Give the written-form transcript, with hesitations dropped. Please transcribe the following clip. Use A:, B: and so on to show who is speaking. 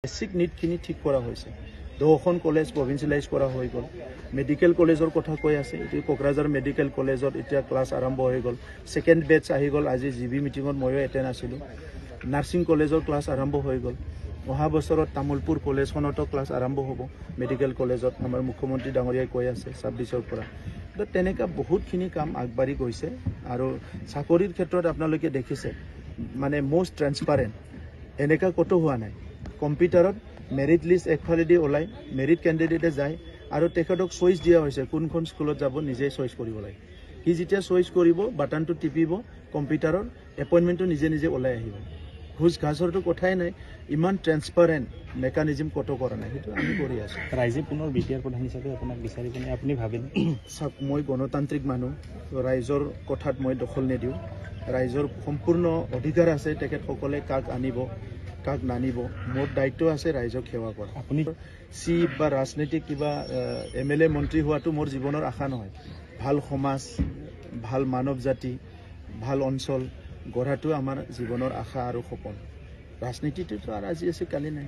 A: basic নিডখিনি ঠিক কৰা হৈছে 10খন কলেজ প্ৰভিন্সিয়েলাইজ কৰা হৈ গ'ল মেডিকেল কলেজৰ কথা কৈ আছে এটি কোকৰাঝাৰ মেডিকেল কলেজত এতিয়া ক্লাছ আৰম্ভ হৈ গ'ল সেকেন্ড বেচ আহি গ'ল আজি জিবি মিটিঙত ময়ো এটেন্ড আছিলো নাৰ্সিং কলেজৰ ক্লাছ আৰম্ভ হৈ গ'ল অহা বছৰত তামুলপুৰ কলেজখনতো ক্লাছ আৰম্ভ হ'ব মেডিকেল কলেজত আমাৰ মুখ্যমন্ত্ৰী ডাঙৰীয়াই কৈ আছে 26ৰ পৰা তো তেনেকা বহুতখিনি কাম আগবাঢ়ি গৈছে আৰু চাকৰিৰ ক্ষেত্ৰত আপোনালোকে দেখিছে মানে মোষ্ট ট্ৰান্সপাৰেন্ট এনেকা কত হোৱা নাই কম্পিউটাৰত মেৰিট লিষ্ট একফালেদি ওলাই মেৰিট ক্যান্ডিডেটে যায় আৰু তেখেতক চইচ দিয়া হৈছে কোনখন স্কুলত যাব নিজে চইচ কৰিব লাগে কি যেতিয়া চইচ কৰিব বাটনটো টিপিব কম্পিউটাৰৰ এপইন্টমেন্টটো নিজে নিজে ওলাই আহিব ঘুষ ঘাসৰটো কথাই নাই ইমান ট্ৰান্সপাৰেন্ট মেকানিজম কত কৰা নাই সেইটো আমি কৰি আছো
B: ৰাইজে পুনৰ বিটিআৰ প্ৰধান হিচাপে আপোনাক বিচাৰি পিনে আপুনি ভাবেন
A: মই গণতান্ত্ৰিক মানুহ ৰাইজৰ কথাত মই দখল নিদিও ৰাইজৰ সম্পূৰ্ণ অধিকাৰ আছে তেখেতসকলে কাক আনিব কাক নানিব মোৰ দায়িত্ব আছে ৰাইজক সেৱা কৰা
B: আপুনি
A: চিফ বা ৰাজনৈতিক কিবা এমএলএ মন্ত্ৰী হোৱাটো মোৰ জীৱনৰ আশা নহয় ভাল সমাজ ভাল মানৱ জাতি ভাল অঞ্চল গঢ়াটো আমাৰ জীৱনৰ আশা আৰু সপোন ৰাজনীতিটো আৰু আজি আছে কালি নাই